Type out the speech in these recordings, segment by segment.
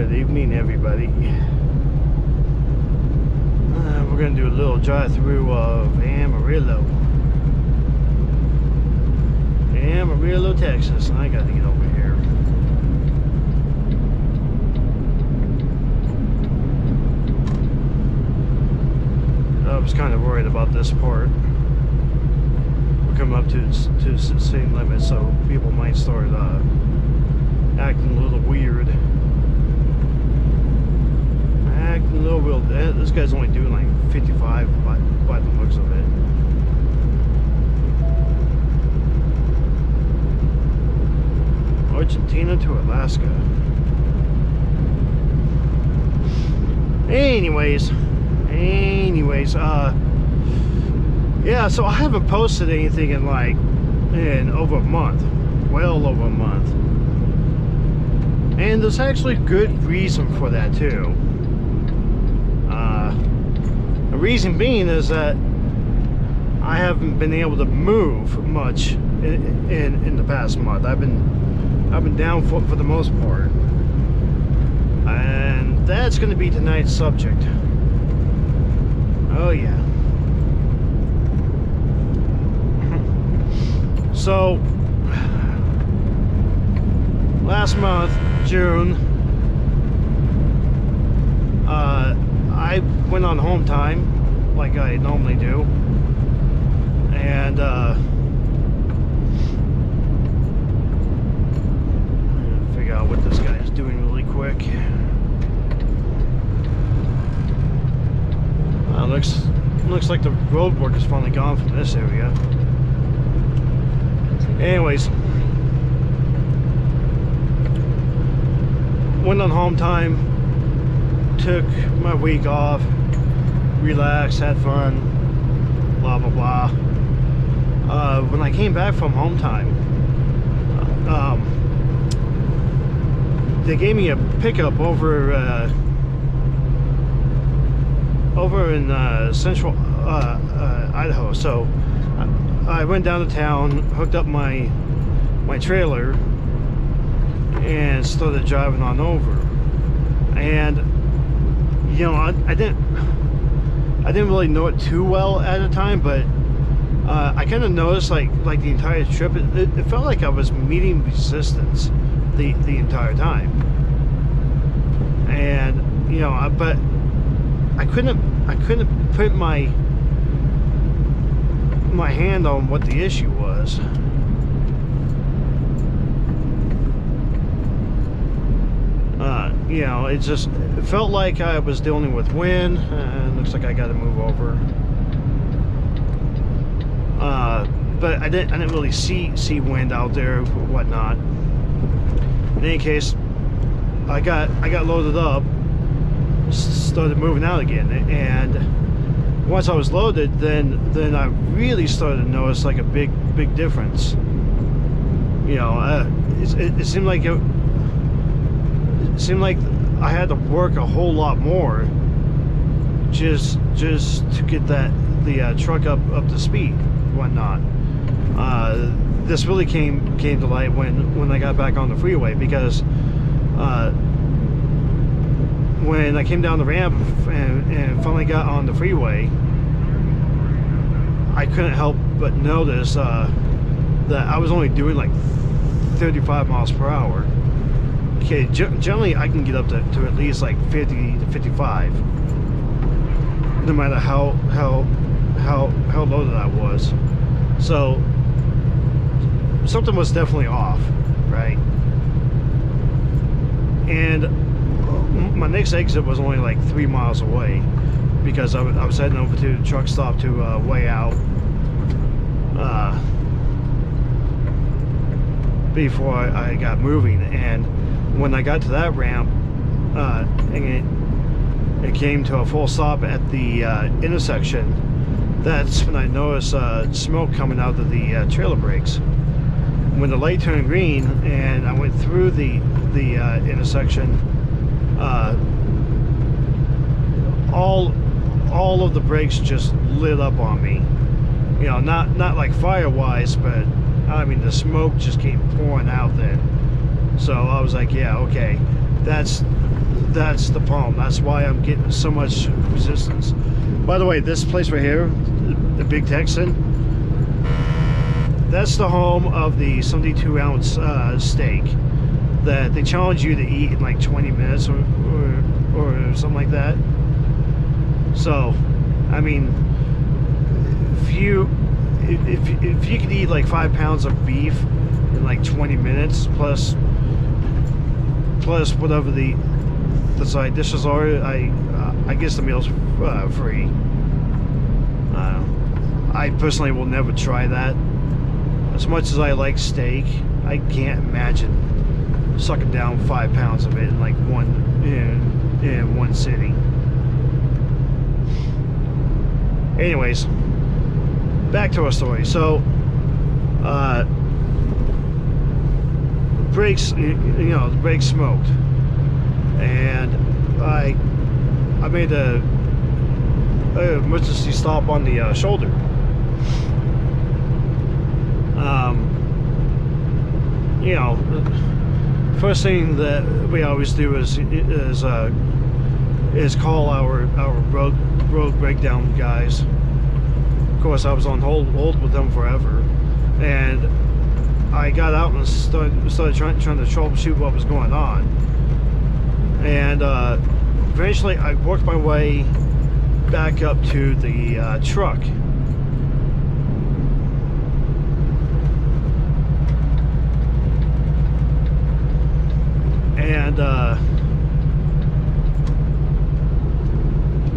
Good evening, everybody. We're going to do a little drive-through of Amarillo, Texas. I got to get over here. I was kind of worried about this part. We're coming up to the same limit, so people might start acting a little weird. Acting a little weird. This guy's only doing like 55 by the looks of it. Argentina to Alaska. Anyways, yeah, so I haven't posted anything in over a month. Well over a month. And there's actually good reason for that too. The reason being is that I haven't been able to move much in the past month. I've been down for the most part, and that's going to be tonight's subject. Oh yeah. So last month, June, I went on home time like I normally do, and figure out what this guy is doing really quick. Looks like the road work is finally gone from this area. Anyways, went on home time, took my week off, relaxed, had fun, blah blah blah. When I came back from home time, they gave me a pickup over in central Idaho. So I went down to town, hooked up my trailer, and started driving on over. And you know, I didn't really know it too well at the time, but I kind of noticed like the entire trip, it felt like I was meeting resistance the entire time. And you know, but I couldn't put my hand on what the issue was. You know, it felt like I was dealing with wind, and looks like I got to move over. But I didn't really see wind out there or whatnot. In any case, I got loaded up, started moving out again, and once I was loaded, then I really started to notice like a big difference. You know, it seemed like I had to work a whole lot more just to get the truck up to speed, whatnot. This really came to light when I got back on the freeway, because when I came down the ramp and finally got on the freeway, I couldn't help but notice that I was only doing like 35 miles per hour. Okay, generally I can get up to at least like 50 to 55, no matter how loaded I was. So something was definitely off, right? And my next exit was only like 3 miles away, because I was heading over to the truck stop to weigh out before I got moving. And when I got to that ramp, and it came to a full stop at the intersection, that's when I noticed smoke coming out of the trailer brakes. When the light turned green and I went through the intersection, all of the brakes just lit up on me. You know, not like fire-wise, but I mean the smoke just came pouring out then. So I was like, yeah, okay, that's that's the problem. That's why I'm getting so much resistance. By the way, this place right here, the Big Texan, that's the home of the 72-ounce steak that they challenge you to eat in like 20 minutes or something like that. So, I mean, if you could eat like 5 pounds of beef in like 20 minutes plus whatever the side dishes are, I guess the meal's free. I personally will never try that. As much as I like steak, I can't imagine sucking down 5 pounds of it in like in one sitting. Anyways, back to our story. So, brakes, the brakes smoked, and I made a emergency stop on the shoulder. First thing that we always do is call our road breakdown guys. Of course, I was on hold with them forever, and I got out and started trying to troubleshoot what was going on. And eventually, I worked my way back up to the truck. And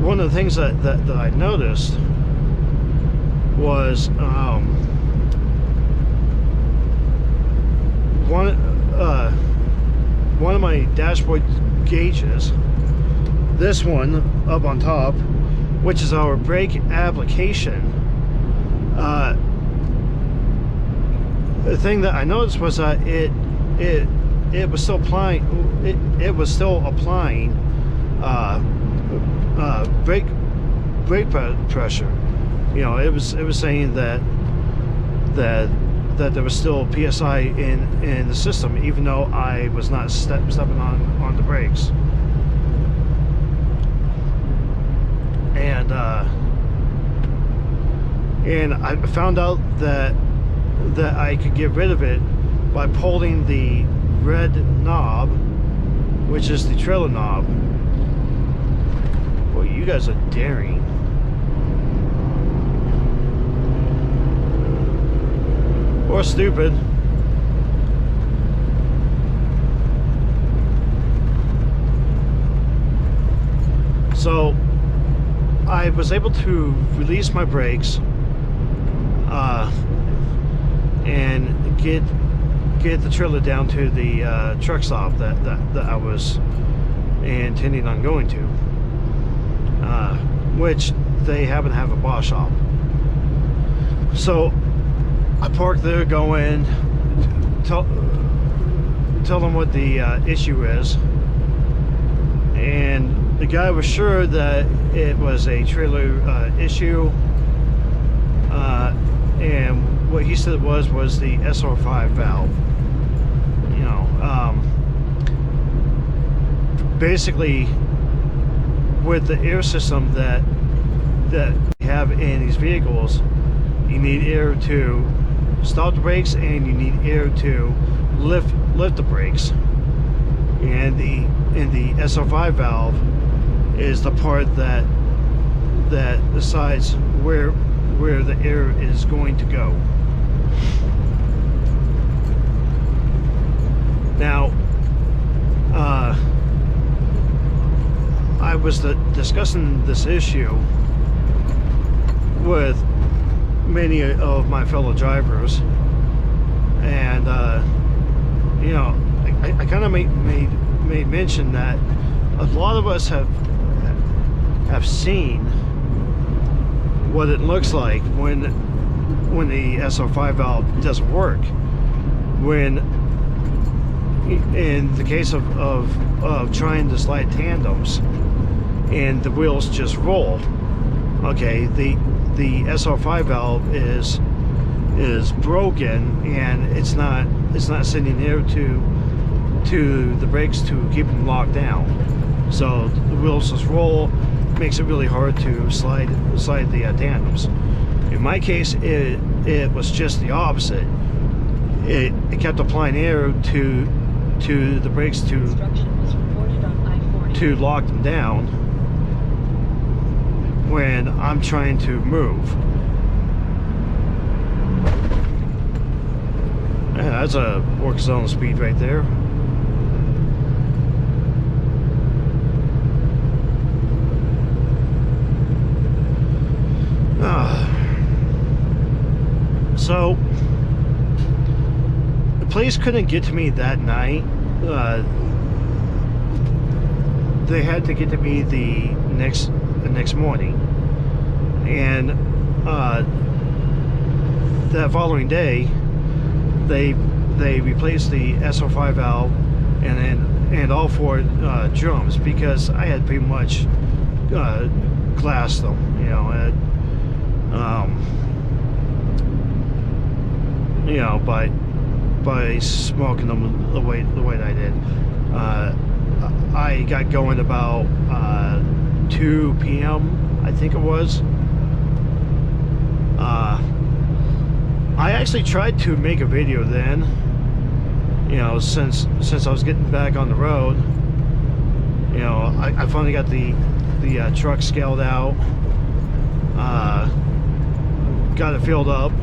one of the things that I noticed was one of my dashboard gauges, this one up on top, which is our brake application. The thing that I noticed was that it was still applying. It was still applying brake pressure. It was saying that there was still PSI in the system, even though I was not stepping on the brakes. And I found out that I could get rid of it by pulling the red knob, which is the trailer knob. Boy, you guys are daring. Or stupid. So I was able to release my brakes and get the trailer down to the truck stop that I was intending on going to, which they happen to have a Bosch shop. So I parked there, go in, tell them what the issue is, and the guy was sure that it was a trailer issue, and what he said it was the SR5 valve. Basically, with the air system that we have in these vehicles, you need air to stop the brakes, and you need air to lift the brakes. And the SR5 valve is the part that decides where the air is going to go. Now, I was discussing this issue with many of my fellow drivers, and I kind of made mention that a lot of us have seen what it looks like when the SR5 valve doesn't work. When in the case of trying to slide tandems and the wheels just roll, okay, the SR5 valve is broken, and it's not sending air to the brakes to keep them locked down. So the wheels just roll, makes it really hard to slide the tandems. In my case, it was just the opposite. It kept applying air to the brakes to lock them down when I'm trying to move. Yeah, that's a work zone speed right there. So the police couldn't get to me that night. They had to get to me the next morning, and that following day they replaced the SO5 valve and all four drums, because I had pretty much glassed them, you know, by smoking them the way that I did. I got going about 2 p.m. I think it was. I actually tried to make a video then, you know, since I was getting back on the road. You know, I finally got the truck scaled out, got it filled up,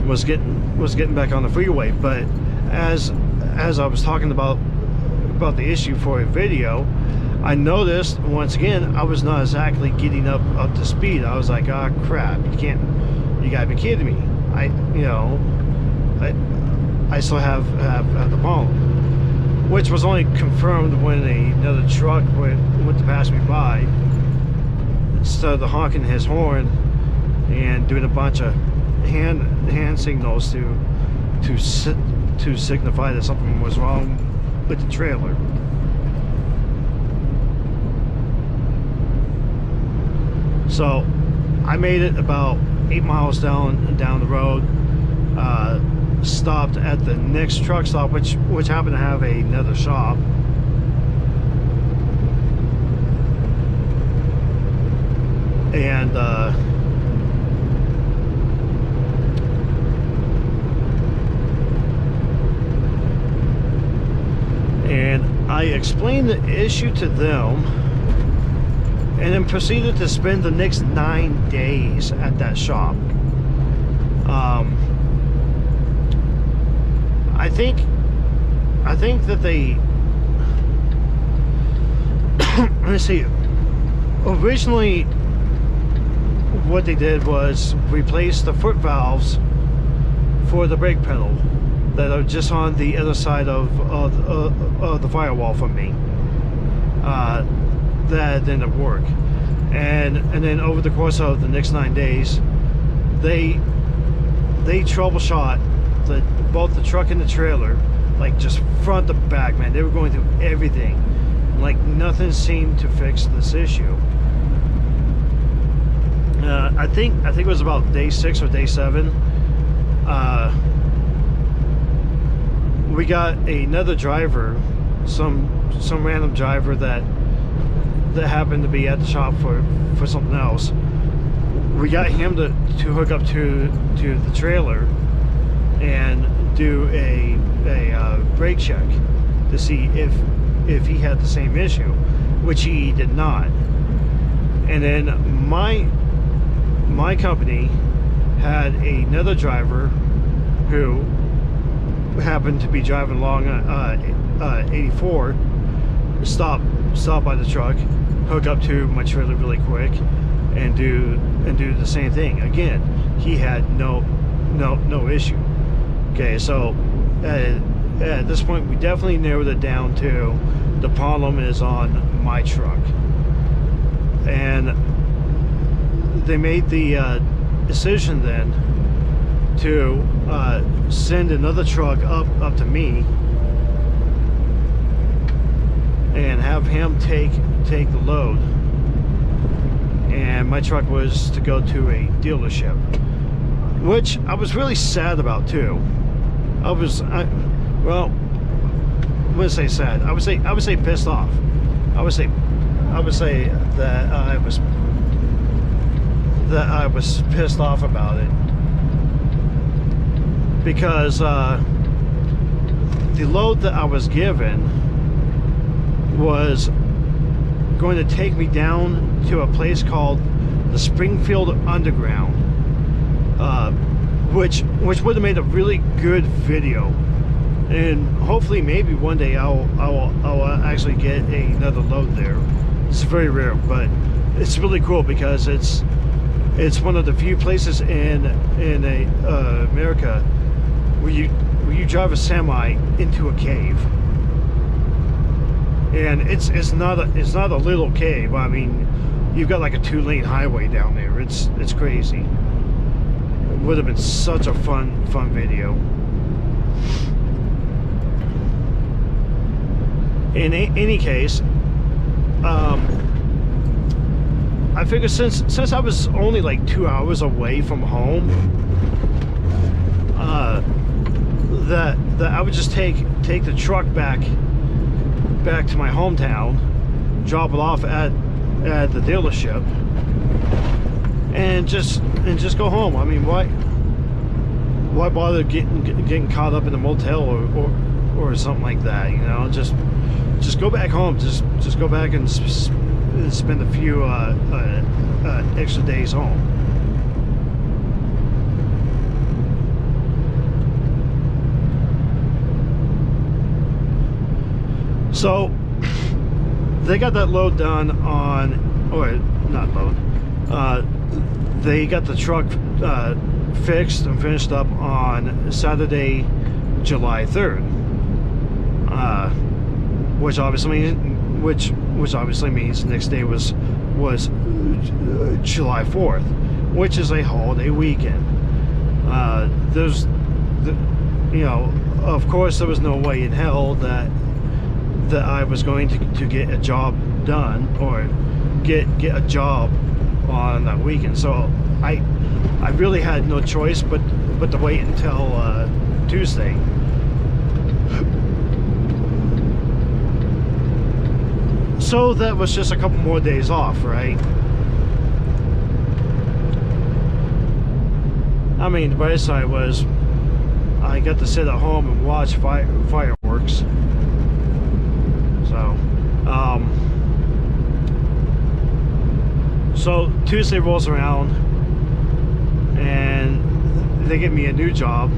was getting back on the freeway. But as I was talking about the issue for a video, I noticed once again I was not exactly getting up to speed. I was like, oh crap, you gotta be kidding me. I still have the problem, which was only confirmed when another truck went to pass me by. Instead of honking his horn and doing a bunch of hand signals to signify that something was wrong with the trailer. So I made it about 8 miles down the road, stopped at the next truck stop, which happened to have another shop. And I explained the issue to them, and then proceeded to spend the next 9 days at that shop. I think that they let's see, originally what they did was replace the foot valves for the brake pedal that are just on the other side of the firewall from me. That didn't work, and then over the course of the next 9 days, they troubleshot both the truck and the trailer, like just front to back, man. They were going through everything, like nothing seemed to fix this issue. I think it was about day 6 or day 7. We got another driver, some random driver that happened to be at the shop for something else. We got him to hook up to the trailer and do a brake check to see if he had the same issue, which he did not. And then my company had another driver who happened to be driving along 84, stop by the truck, hook up to my trailer really quick, and do the same thing. Again, he had no issue. Okay, so at this point we definitely narrowed it down to the problem is on my truck, and they made the decision then to send another truck up to me and have him take the load, and my truck was to go to a dealership, which I was really sad about too. Well, I wouldn't say sad. I would say pissed off, I would say that I was pissed off about it, because the load that I was given was going to take me down to a place called the Springfield Underground, which would have made a really good video, and hopefully maybe one day I'll actually get another load there. It's very rare, but it's really cool because it's one of the few places in America where you drive a semi into a cave, and it's not a little cave. I mean, you've got like a 2-lane highway down there. It's crazy. It would have been such a fun video. In any case, I figured since I was only like 2 hours away from home, that I would just take the truck back to my hometown, drop it off at the dealership, and just go home. I mean, why bother getting caught up in a motel or something like that? You know, just go back home. Just go back and spend a few extra days home. So they got that load done on, or not load, they got the truck fixed and finished up on Saturday, July 3rd, which obviously means the next day was July 4th, which is a holiday weekend. Of course there was no way in hell that I was going to get a job done or get a job on that weekend. So I really had no choice but to wait until Tuesday. So that was just a couple more days off, right? I mean, the bright side was I got to sit at home and watch fireworks. So Tuesday rolls around and they get me a new job,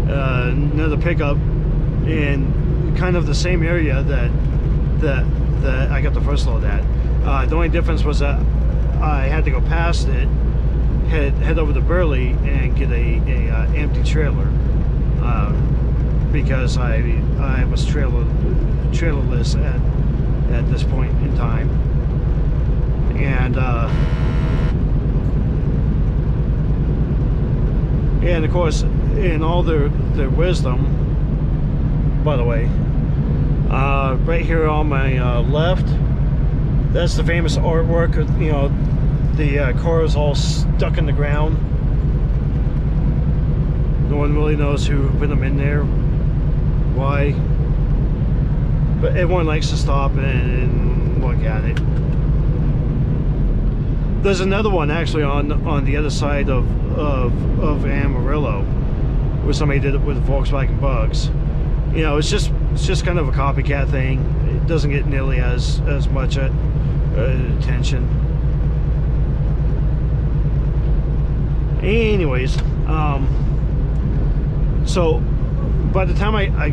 another pickup in kind of the same area that I got the first load at. The only difference was that I had to go past it, head over to Burley and get a empty trailer, because I was trailerless at this point in time. And of course, in all their wisdom, by the way, right here on my left, that's the famous artwork of, the cars all stuck in the ground. No one really knows who put them in there, why, but everyone likes to stop and look at it. There's another one actually on the other side of Amarillo, where somebody did it with Volkswagen Bugs. It's just kind of a copycat thing. It doesn't get nearly as much attention. Anyways, so by the time I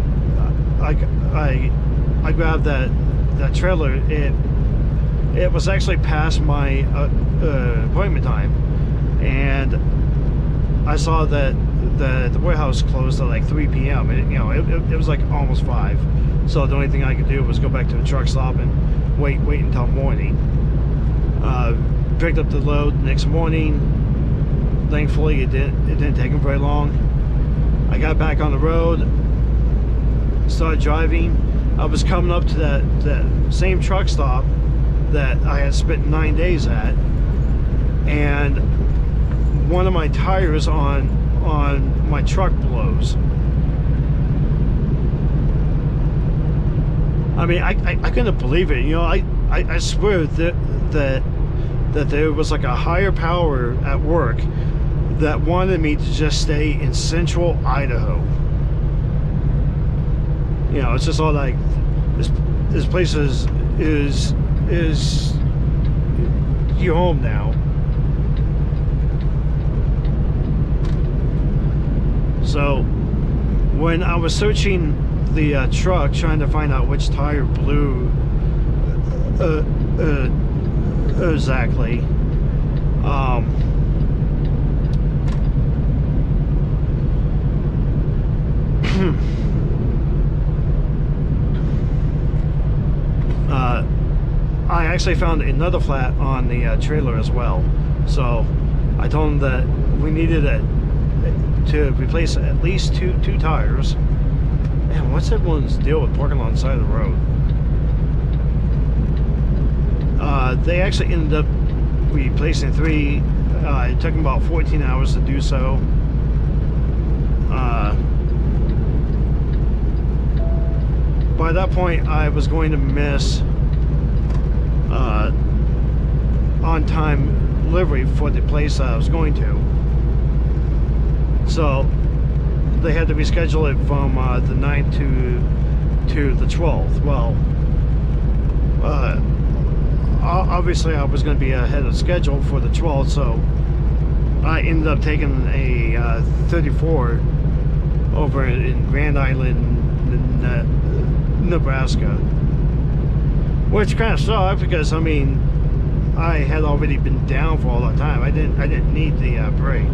grabbed that trailer, it was actually past my appointment time, and I saw that the warehouse closed at like 3 p.m. It was like almost 5. So the only thing I could do was go back to the truck stop and wait until morning. Picked up the load next morning. Thankfully, it didn't take them very long. I got back on the road, started driving. I was coming up to that same truck stop that I had spent 9 days at, and one of my tires on my truck blows. I mean, I couldn't believe it. You know, I swear that there was like a higher power at work that wanted me to just stay in central Idaho. You know, it's just all like this place is your home now. So when I was searching the truck, trying to find out which tire blew exactly, I actually found another flat on the trailer as well. So I told him that we needed to replace at least two tires. Man, what's everyone's deal with parking on the side of the road? They actually ended up replacing 3. It took them about 14 hours to do so. By that point, I was going to miss on-time delivery for the place I was going to. So they had to reschedule it from the 9th to the 12th. Well, obviously I was going to be ahead of schedule for the 12th, so I ended up taking a 34 over in Grand Island, Nebraska, which kind of sucked because, I mean, I had already been down for all that time. I didn't need the break.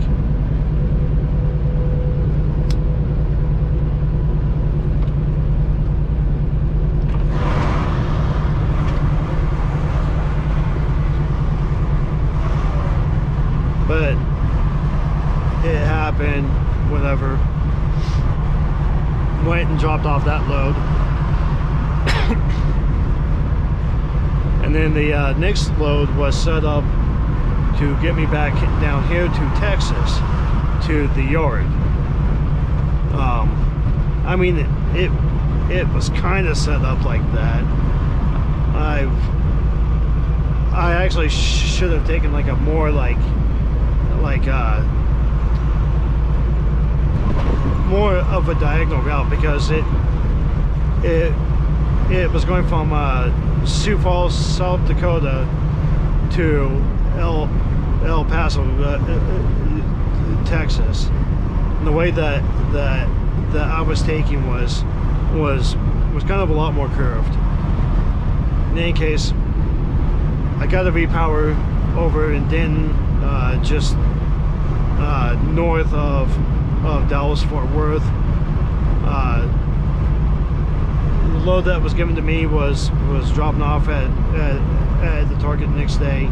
But it happened, whatever. Went and dropped off that load. And then the next load was set up to get me back down here to Texas, to the yard. I mean, it was kind of set up like that. I actually should have taken like a more more of a diagonal route, because it was going from Sioux Falls, South Dakota to El Paso, Texas. And the way that I was taking was kind of a lot more curved. In any case, I got a repower over in Denton, just north of Dallas Fort Worth. The load that was given to me was dropping off at the Target next day,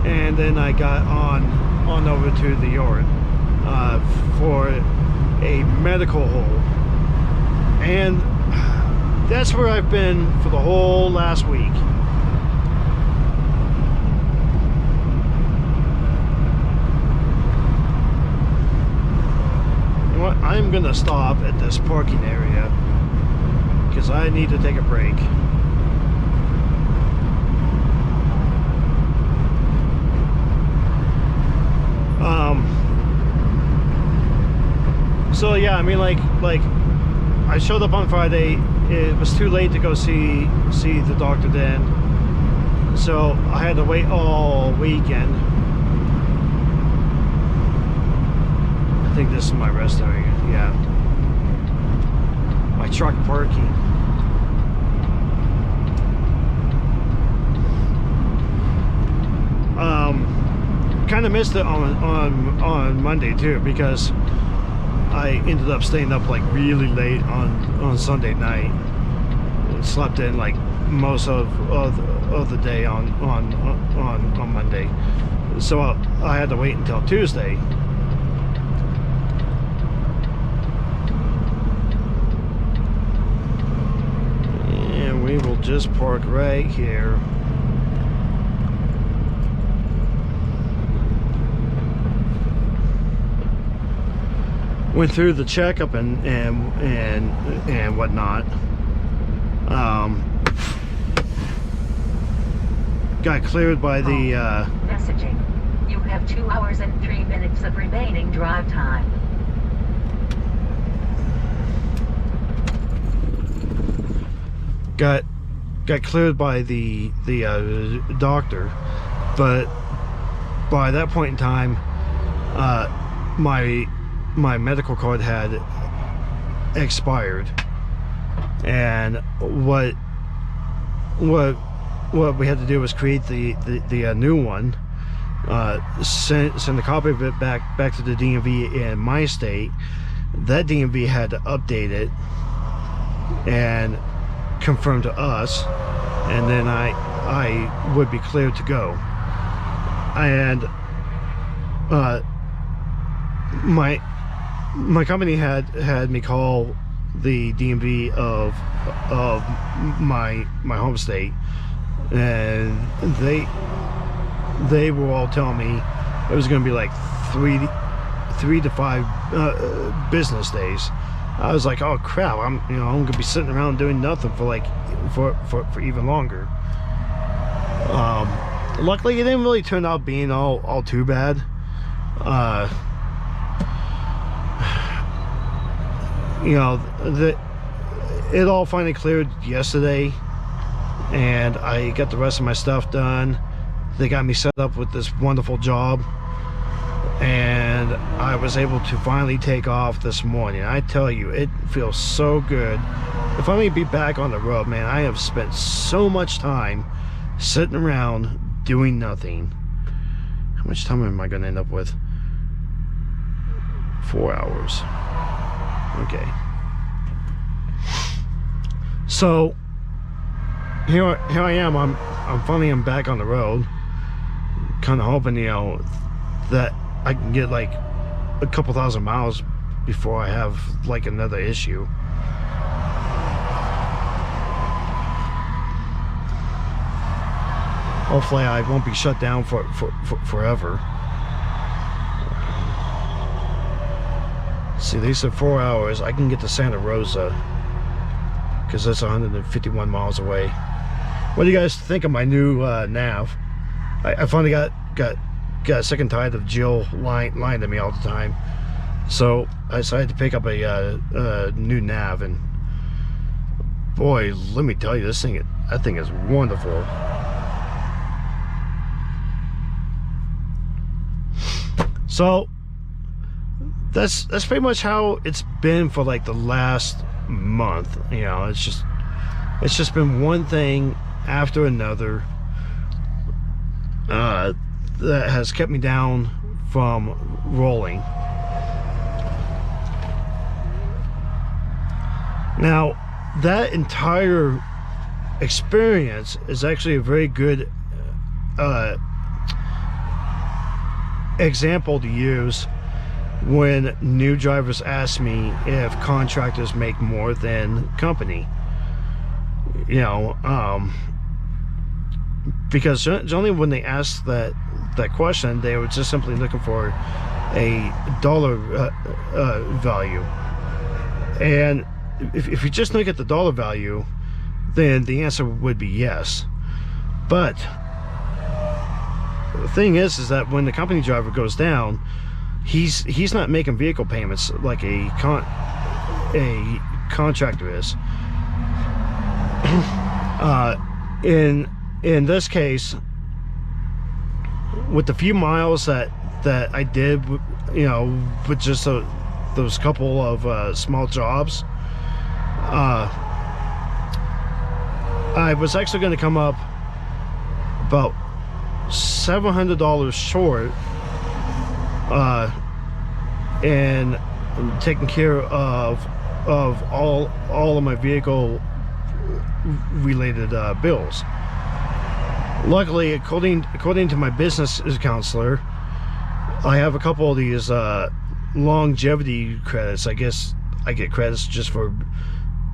and then I got on over to the yard for a medical hold, and that's where I've been for the whole last week. I'm gonna stop at this parking area because I need to take a break. So yeah, I mean, like I showed up on Friday. It was too late to go see the doctor then, so I had to wait all weekend. I think this is my rest area. Yeah, my truck parking. Kind of missed it on Monday too, because I ended up staying up like really late on Sunday night and slept in like most of the day on Monday, so I had to wait until Tuesday. And we will just park right here. Went through the checkup and whatnot. got cleared by the messaging. You have 2 hours and 3 minutes of remaining drive time. got cleared by the doctor, but by that point in time, my medical card had expired, and what we had to do was create the new one, send a copy of it back to the DMV in my state. That DMV had to update it and confirm to us, and then I would be cleared to go. And my company had me call the DMV of my home state, and they were all telling me it was going to be like 3 to 5 business days. I was like, oh crap, I'm gonna be sitting around doing nothing for like for even longer. Luckily it didn't really turn out being all too bad. It all finally cleared yesterday, and I got the rest of my stuff done. They got me set up with this wonderful job, and I was able to finally take off this morning. I tell you, it feels so good to finally be back on the road, man. I have spent so much time sitting around doing nothing. How much time am I going to end up with? 4 hours. Okay. So here I am. I'm finally back on the road. Kind of hoping, that I can get like a couple thousand miles before I have like another issue. Hopefully I won't be shut down for forever. See, these are 4 hours. I can get to Santa Rosa because that's 151 miles away. What do you guys think of my new nav? I finally got sick and tired of Jill lying to me all the time, so I decided to pick up a new nav, and boy, let me tell you, that thing is wonderful. So that's pretty much how it's been for like the last month. It's just been one thing after another that has kept me down from rolling. Now, that entire experience is actually a very good example to use when new drivers ask me if contractors make more than company. Because generally when they ask that question, they were just simply looking for a dollar value. And if you just look at the dollar value, then the answer would be yes. But the thing is that when the company driver goes down, he's not making vehicle payments like a contractor is. In this case, with the few miles that I did, with just those couple of small jobs, I was actually going to come up about $700 short and taking care of all of my vehicle related bills. Luckily, according to my business counselor, I have a couple of these longevity credits. I guess I get credits just for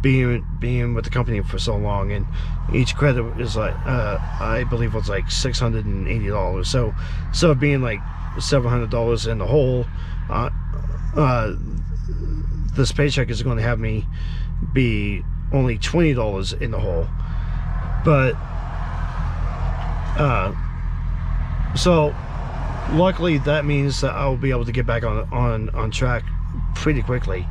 being with the company for so long, and each credit is like I believe it's like $680. So instead of being like $700 in the hole, this paycheck is going to have me be only $20 in the hole. But So luckily that means that I'll be able to get back on track pretty quickly.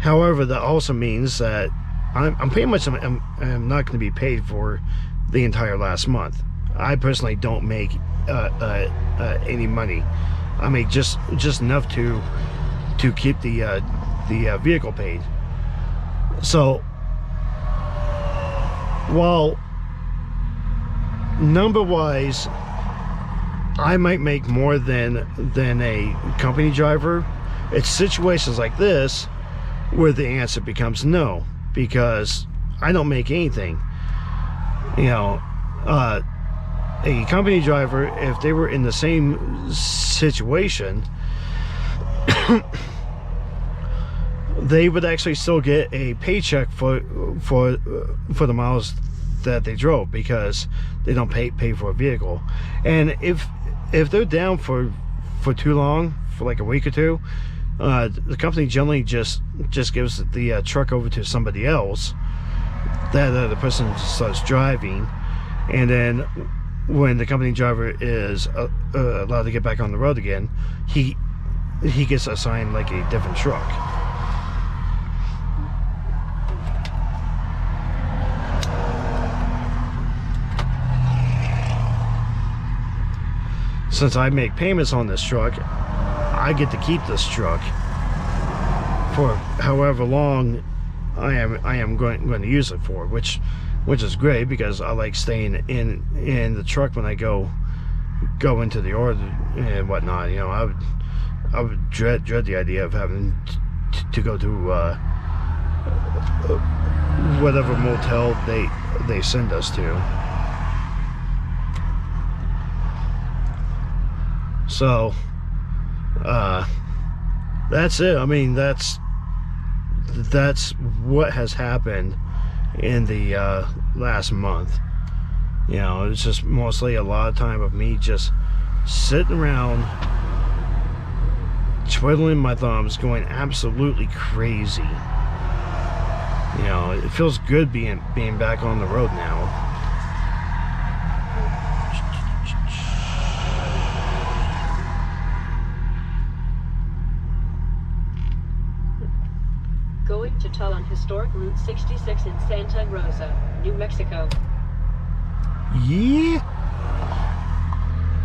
However, that also means that I'm pretty much am not going to be paid for the entire last month. I personally don't make any money. I make just enough to keep the vehicle paid. So while number wise I might make more than a company driver, it's situations like this where the answer becomes no, because I don't make anything. You know, a company driver, if they were in the same situation, they would actually still get a paycheck for the miles that they drove, because they don't pay for a vehicle. And if they're down for too long, for like a week or two, the company generally just gives the truck over to somebody else. That the person starts driving, and then when the company driver is allowed to get back on the road again, he gets assigned like a different truck. Since I make payments on this truck, I get to keep this truck for however long I am going to use it for, which is great, because I like staying in the truck when I go into the order and whatnot. You know, I would dread the idea of having to go to whatever motel they send us to. So that's it. I mean, that's what has happened in the last month. You know, it's just mostly a lot of time of me just sitting around twiddling my thumbs, going absolutely crazy. You know, it feels good being back on the road now. Going to toll on historic Route 66 in Santa Rosa, New Mexico.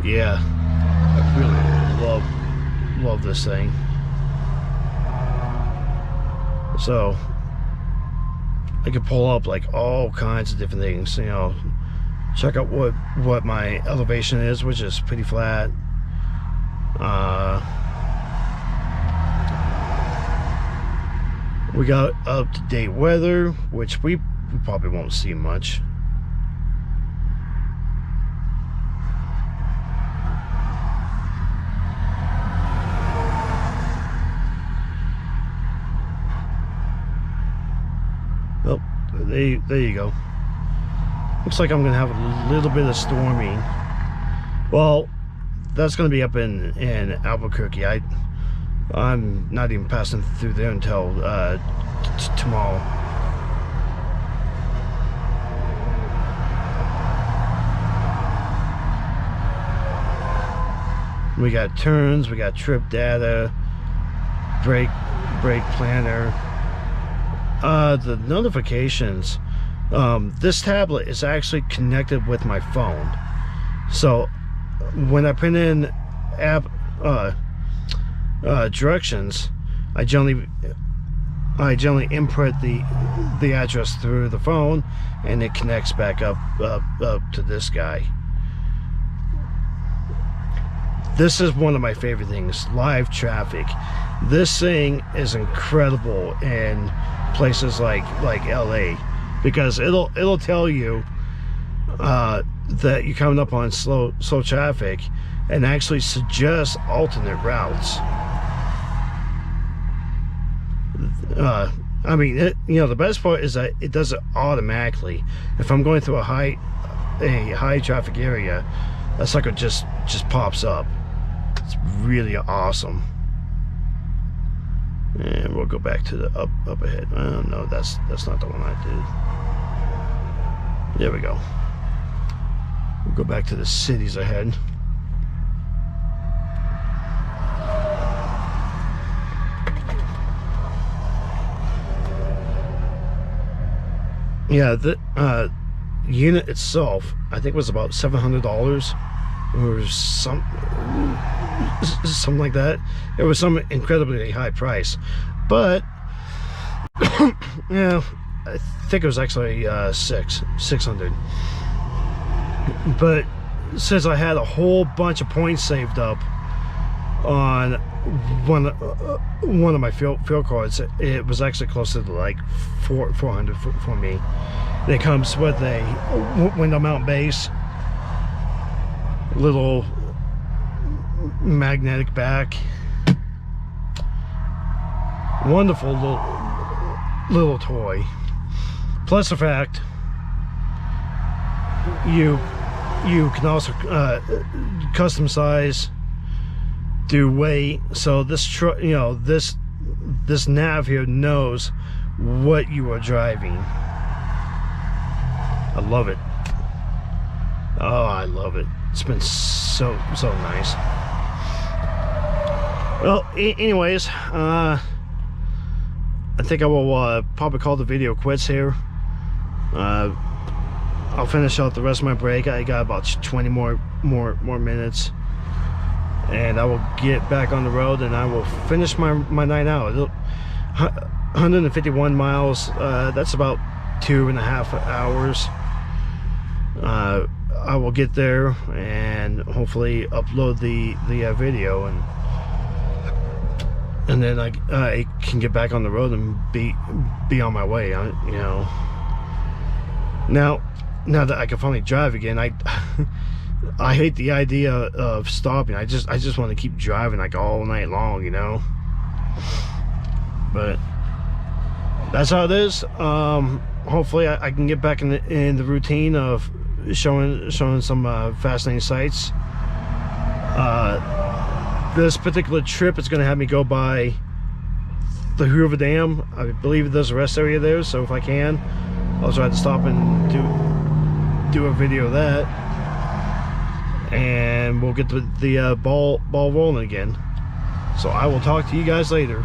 Yeah, I really love this thing. So I could pull up like all kinds of different things. You know, check out what my elevation is, which is pretty flat. We got up-to-date weather, which we probably won't see much. Oh, there you go. Looks like I'm gonna have a little bit of storming. Well, that's gonna be up in Albuquerque. I'm not even passing through there until tomorrow. We got turns, we got trip data, brake planner. The notifications. This tablet is actually connected with my phone. So when I put in directions, I generally input the address through the phone, and it connects back up to this guy. This is one of my favorite things, live traffic. This thing is incredible in places like LA, because it'll tell you that you're coming up on slow traffic, and actually suggest alternate routes. I mean, the best part is that it does it automatically. If I'm going through a high traffic area, that sucker just pops up. It's really awesome. And we'll go back to the up ahead. Oh no, that's not the one I did. There we go. Go back to the cities ahead. Yeah, the unit itself, I think, was about $700 or something like that. It was some incredibly high price, but yeah, I think it was actually 600. But since I had a whole bunch of points saved up on one of my field cards, it was actually closer to like 400 for me. And it comes with a window mount base, little magnetic back, wonderful little toy. Plus the fact you can also custom size, do weight, so this truck, you know, this nav here knows what you are driving. I love it. Oh, I love it. It's been so nice. Well, anyways, I think I will probably call the video quits here. I'll finish out the rest of my break. I got about 20 more minutes, and I will get back on the road and I will finish my night out. 151 miles. That's about 2.5 hours. I will get there and hopefully upload the video, and then I can get back on the road and be on my way. You know, now that I can finally drive again, I hate the idea of stopping. I just want to keep driving like all night long, you know. But that's how it is. Hopefully I can get back in the routine of showing some fascinating sights. This particular trip is going to have me go by the Hoover Dam. I believe there's a rest area there, so if I can, I'll try to stop and do a video of that, and we'll get the ball rolling again. So I will talk to you guys later.